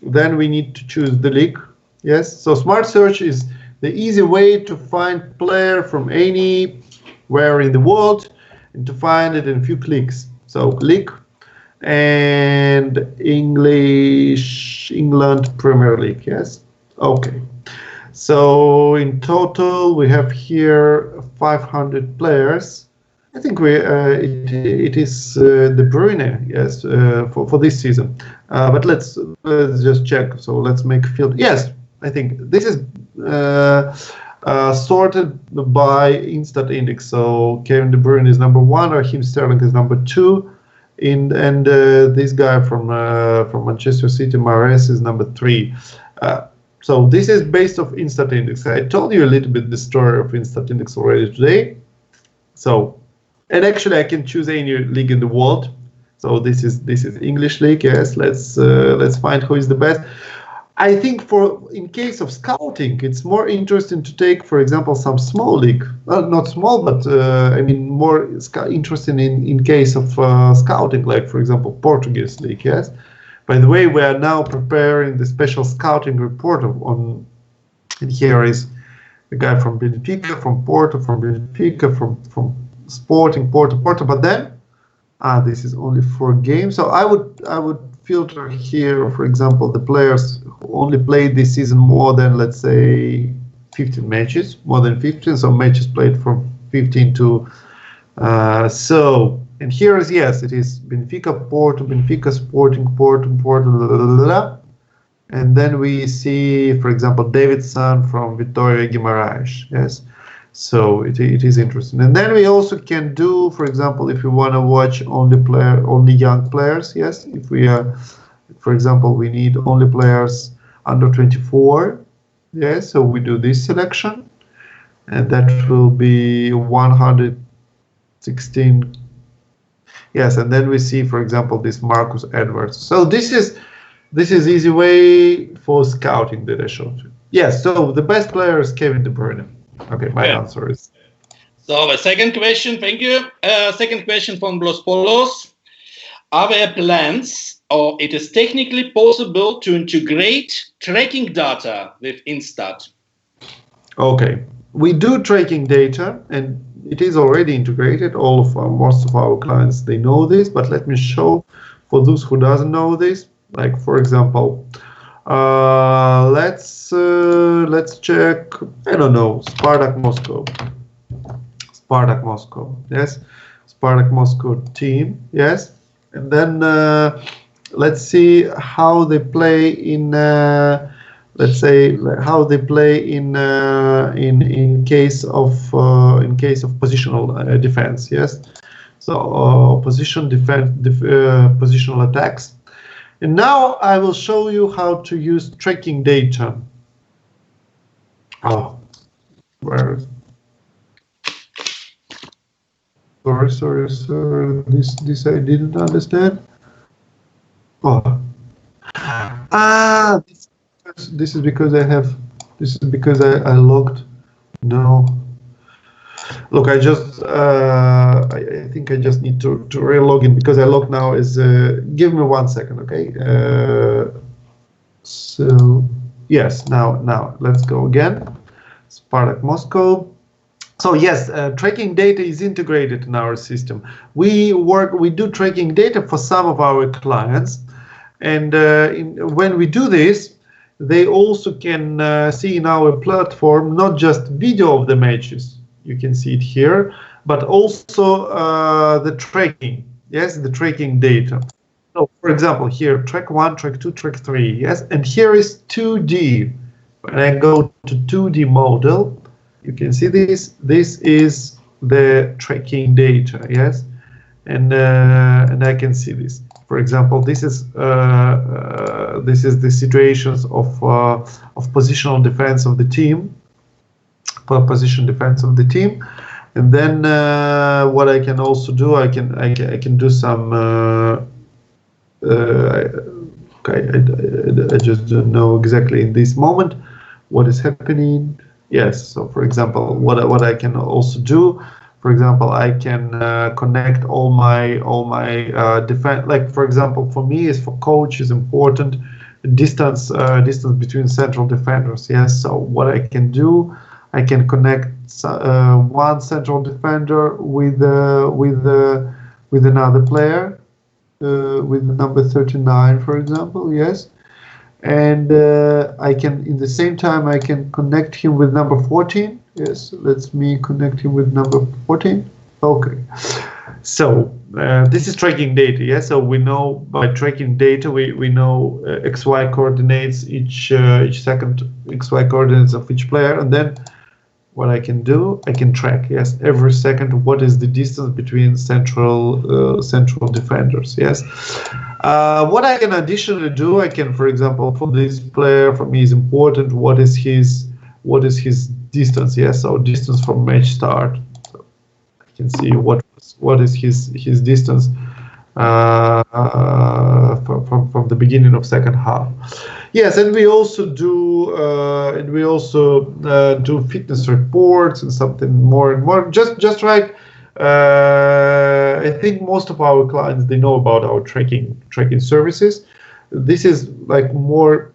Then we need to choose the league. Yes, so smart search is the easy way to find player from anywhere in the world and to find it in a few clicks. So league and England Premier League. Yes, okay. So in total we have here 500 players. I think it is De Bruyne, yes, for this season. But let's just check. So let's make a field. Yes, I think this is sorted by InStat index. So Kevin De Bruyne is number 1, Raheem Sterling is number 2, and this guy from Manchester City, Mahrez, is number 3. So this is based off InStat index. I told you a little bit the story of InStat index already today. So. And actually, I can choose any league in the world. So this is English league. Yes, let's find who is the best. I think in case of scouting, it's more interesting to take, for example, some small league. Well, not small, but I mean more interesting in case of scouting, like for example Portuguese league. Yes. By the way, we are now preparing the special scouting report and here is the guy from Benfica, from Porto, from Benfica, from Sporting, Porto, but then this is only 4 games. So I would filter here, for example, the players who only played this season more than, let's say, 15 matches, more than 15. So matches played from 15 to and here is, yes, it is Benfica, Porto, Benfica, Sporting, Porto, and then we see, for example, Davidson from Vitória Guimarães. Yes. So it is interesting. And then we also can do, for example, if we want to watch only young players, yes, if we for example, we need only players under 24, yes, so we do this selection, and that will be 116. Yes, and then we see, for example, this Marcus Edwards. So this is easy way for scouting that I showed you. Yes, so the best player is Kevin De Bruyne. Okay, my answer is. So the second question, thank you. Second question from Los Polos. Are there plans, or it is technically possible to integrate tracking data with InStat? Okay, we do tracking data, and it is already integrated. Most of our clients, they know this, but let me show for those who doesn't know this. Like for example, let's check, I don't know, Spartak Moscow. Yes, Spartak Moscow team. Yes, and then let's see how they play in. Let's say how they play in case of positional defense. Yes, so position defense, positional attacks. And now I will show you how to use tracking data. Oh, where? Sorry. This I didn't understand. Oh. This is because I have. This is because I logged. No. Look, I just. I think I just need to re-log in because I logged now. Give me 1 second, okay? So yes, now let's go again. Spartak Moscow. So yes, tracking data is integrated in our system. We do tracking data for some of our clients, and when we do this, they also can see in our platform not just video of the matches, you can see it here, but also the tracking. Yes, the tracking data. So, for example, here track 1, track 2, track 3. Yes, and here is 2D. When I go to 2D model, you can see this. This is the tracking data, yes, and I can see this. For example, this is the situations of positional defense of the team, position defense of the team, and then what I can also do, I can do some. Okay, I just don't know exactly in this moment what is happening. Yes, so for example, what I can also do, for example, I can connect all my defense. Like for example, for me, is for coach is important distance between central defenders. Yes, so what I can do, I can connect one central defender with another player, with number 39, for example. Yes. And I can, in the same time, I can connect him with number 14. Yes, let me connect him with number 14. Okay. So this is tracking data. Yes, so we know by tracking data, we know XY coordinates each second, XY coordinates of each player, and then what I can do, I can track, yes, every second what is the distance between central defenders. Yes. What I can additionally do, I can, for example, for this player, for me is important, what is his distance? Yes, so distance from match start. So I can see what is his distance from the beginning of second half. Yes, and we also do do fitness reports and something more and more. Just like I think most of our clients, they know about our tracking services. This is like more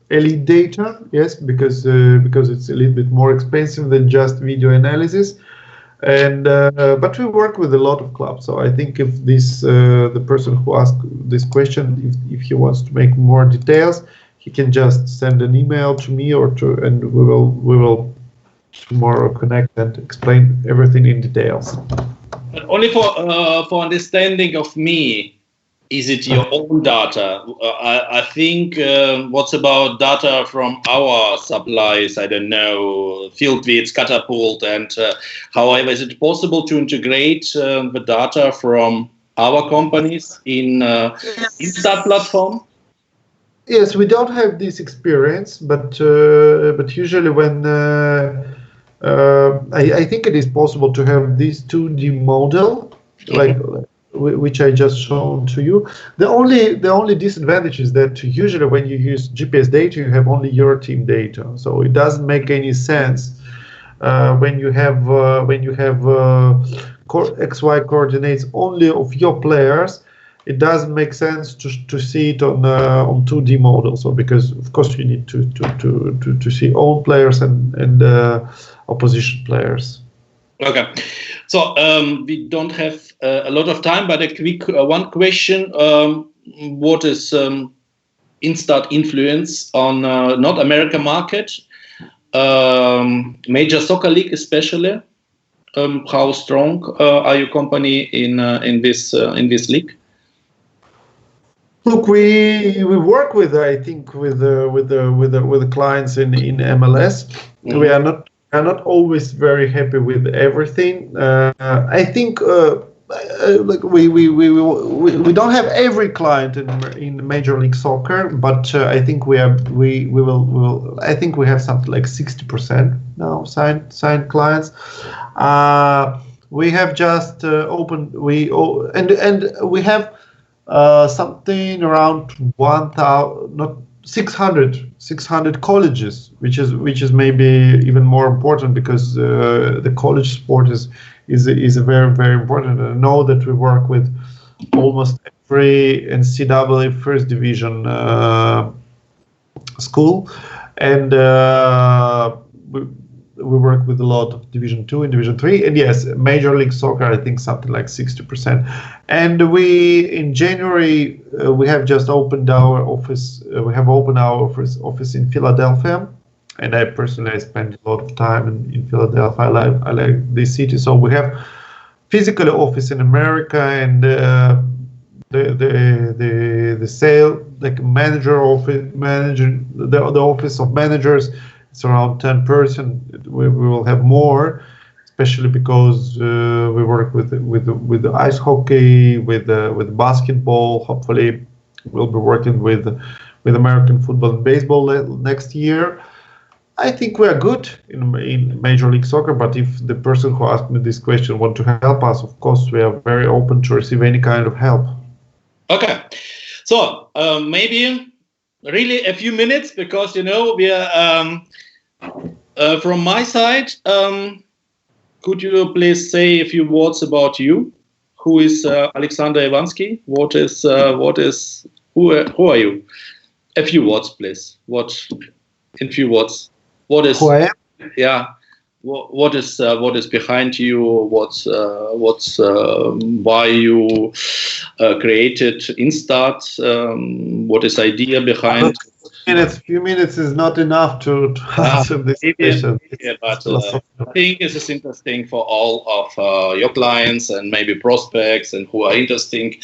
elite data, yes, because it's a little bit more expensive than just video analysis. And but we work with a lot of clubs, so I think if this the person who asked this question, if he wants to make more details, he can just send an email to me and we will tomorrow connect and explain everything in details. But only for understanding of me, is it your own data? I think what's about data from our supplies? I don't know, Fieldwitz, Catapult, and however, is it possible to integrate the data from our companies in InStat platform? Yes, we don't have this experience, but usually when I think it is possible to have this 2D model, like which I just shown to you. The only disadvantage is that usually when you use GPS data, you have only your team data, so it doesn't make any sense when you have XY coordinates only of your players. It doesn't make sense to see it on 2D model. So because of course you need to see own players and opposition players. Okay, so we don't have a lot of time, but a quick one question: what is InStat influence on North America market, major soccer league especially? How strong are your company in this league? Look, we work with, I think, with the clients in MLS. Mm-hmm. We are not always very happy with everything. I think like we don't have every client in Major League Soccer, but I think we will. I think we have something like 60% now signed clients. We have just opened. And we have something around 1,000, not 600 colleges, which is maybe even more important, because the college sport is a very, very important. I know that we work with almost every NCAA first division school, and we work with a lot of Division 2 and Division 3, and yes, Major League Soccer, I think something like 60%. And in January, we have just opened our office. We have opened our office in Philadelphia, and I personally spend a lot of time in Philadelphia. I like this city. So we have physical office in America, and the sale, like the office of managers, it's around 10%. We will have more, especially because we work with the ice hockey, with basketball. Hopefully, we'll be working with American football and baseball next year. I think we are good in Major League Soccer, but if the person who asked me this question want to help us, of course, we are very open to receive any kind of help. Okay, so maybe really a few minutes, because we are from my side. Could you please say a few words about you? Who is Aleksandr Ivansky? Who are you? A few words, please. In few words? What is? Who I am? Yeah. What is behind you? What's why you created InStat? What is idea behind? Few minutes is not enough to answer this question. Yeah, but I think this is interesting for all of your clients and maybe prospects, and who are interested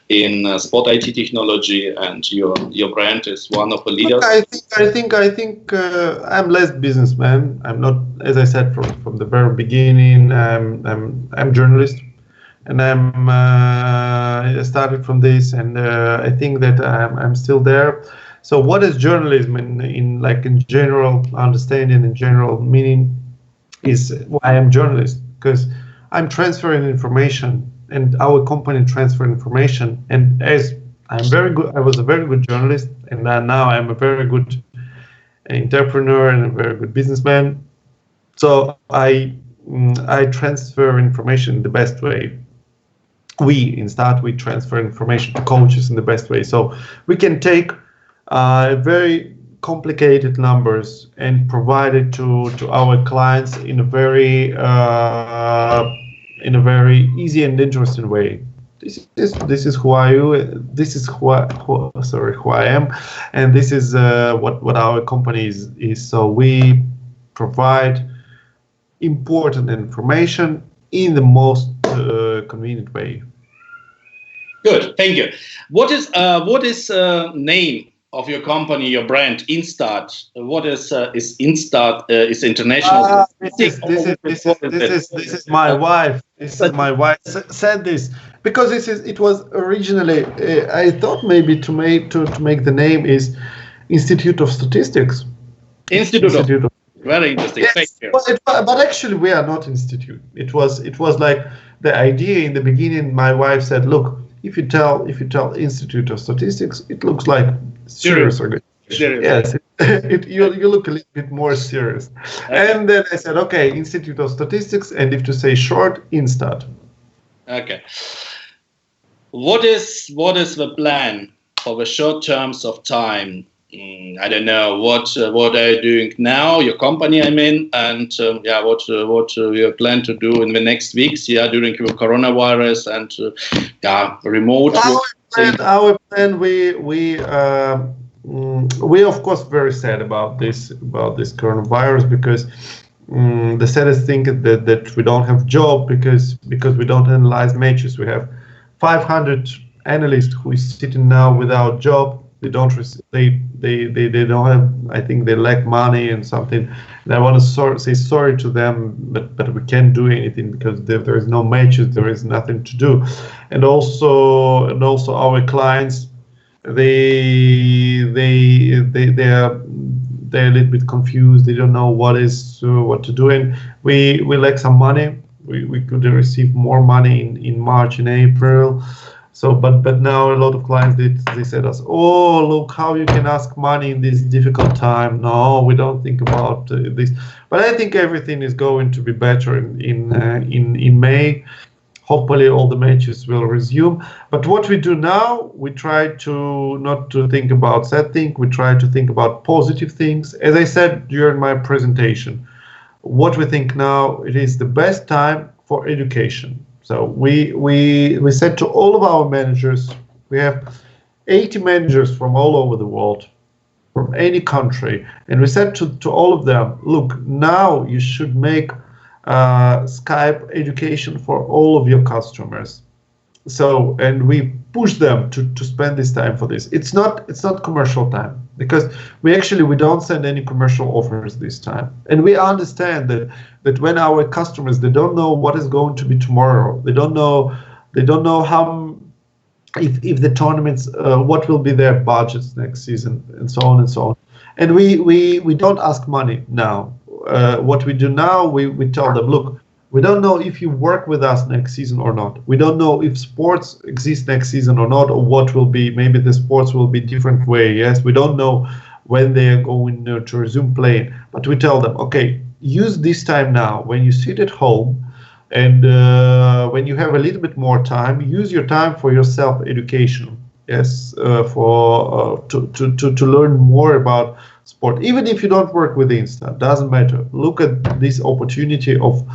in sport IT technology, and your brand is one of the leaders. I think I'm less businessman. I'm not, as I said from the very beginning. I'm journalist, and I started from this, and I think that I'm still there. So what is journalism in general understanding, in general meaning, is why I am journalist, because I'm transferring information, and our company transfer information. And as I'm very good, I was a very good journalist, and now I'm a very good entrepreneur and a very good businessman. So I transfer information the best way. We InStat, we transfer information to coaches in the best way. So we can take very complicated numbers and provide it to our clients in a very easy and interesting way. This is who I am. This is who I am, and this is what our company is. So we provide important information in the most convenient way. Good, thank you. What is name of your company, your brand, InStat? What is InStat? Is international? This is my wife. This is my wife said this, because it was originally. I thought maybe to make the name is Institute of Statistics. Institute of very interesting. Yes, thank you. But actually, we are not institute. It was like the idea in the beginning. My wife said, "Look, if you tell Institute of Statistics, it looks like serious organization. Yes, you look a little bit more serious." Okay. And then I said, "Okay, Institute of Statistics, and if to say short, InStat." Okay. What is the plan for the short terms of time? I don't know what are you doing now, your company, I mean, and what you plan to do in the next weeks, during your coronavirus and remote. Our plan, we of course very sad about this coronavirus, because the saddest thing is that we don't have job because we don't analyze matches. We have 500 analysts who is sitting now without job, They don't they don't have. I think they lack money and something. And I want to say sorry to them, but we can't do anything because there is no matches. There is nothing to do, and also our clients, they're a little bit confused. They don't know what to do, and we lack some money. We could receive more money in March and April. So, but now a lot of clients they said us, oh, look how you can ask money in this difficult time. No, we don't think about this. But I think everything is going to be better in May. Hopefully, all the matches will resume. But what we do now, we try to not to think about sad things. We try to think about positive things. As I said during my presentation, what we think now, it is the best time for education. So we said to all of our managers, we have 80 managers from all over the world, from any country, and we said to all of them, look, now you should make Skype education for all of your customers. So, and we push them to spend this time for this. It's not commercial time, because we don't send any commercial offers this time, and we understand that when our customers, they don't know what is going to be tomorrow, they don't know how, if the tournaments, what will be their budgets next season, and so on and so on. And we don't ask money now. What we do now, we tell them, look, we don't know if you work with us next season or not. We don't know if sports exist next season or not, or what will be. Maybe the sports will be different way. Yes, we don't know when they are going to resume playing. But we tell them, okay, use this time now when you sit at home, and when you have a little bit more time, use your time for your self-education. Yes, to learn more about sport. Even if you don't work with InStat, doesn't matter. Look at this opportunity of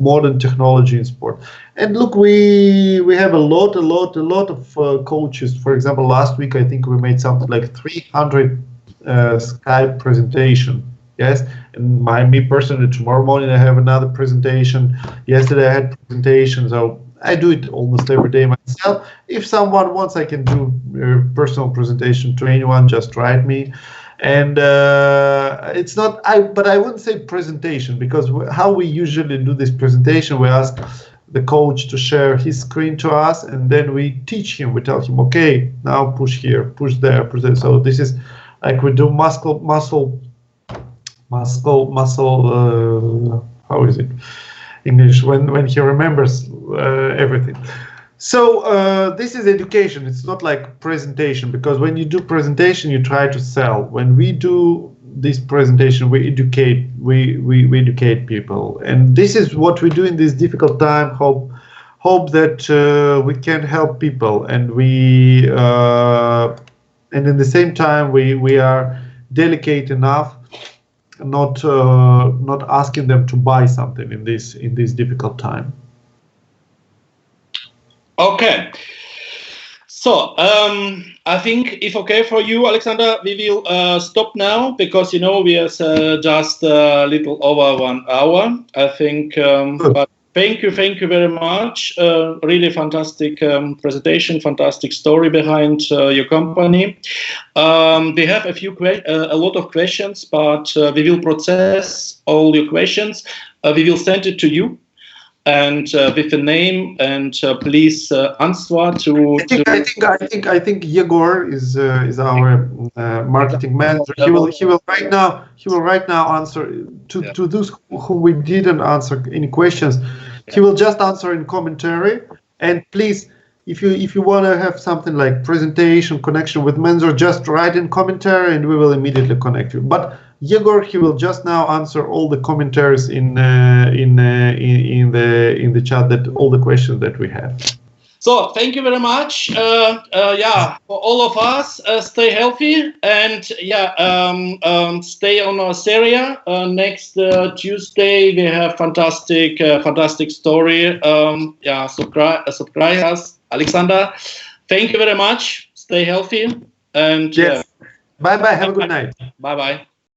modern technology in sport. And look, we have a lot of coaches. For example, last week I think we made something like 300 Skype presentation. Yes, and me personally, tomorrow morning I have another presentation. Yesterday I had presentation. So I do it almost every day myself. If someone wants, I can do a personal presentation to anyone. Just write me. And it's not, but I wouldn't say presentation, because how we usually do this presentation, we ask the coach to share his screen to us, and then we teach him. We tell him, okay, now push here, push there, push there. So this is like we do muscle. How is it English? When he remembers everything. So this is education. It's not like presentation, because when you do presentation, you try to sell. When we do this presentation, we educate. We educate people, and this is what we do in this difficult time. Hope that we can help people, and and in the same time we are delicate enough, not asking them to buy something in this difficult time. Okay, so I think if okay for you, Aleksandr, we will stop now, because we are just a little over 1 hour. I think, but thank you very much. Really fantastic presentation, fantastic story behind your company. We have a lot of questions, but we will process all your questions. We will send it to you. And with the name, and please answer to. I think Yegor is our marketing manager. He will right now answer to those who we didn't answer any questions. He will just answer in commentary. And please, if you want to have something like presentation connection with Menzor, just write in commentary, and we will immediately connect you. But Yegor, he will just now answer all the commentaries in the chat, that all the questions that we have. So thank you very much. For all of us, stay healthy, and stay on our series. Next Tuesday we have fantastic story. Subscribe us, Aleksandr. Thank you very much. Stay healthy, and yes. Bye bye. Have a good night. Bye bye.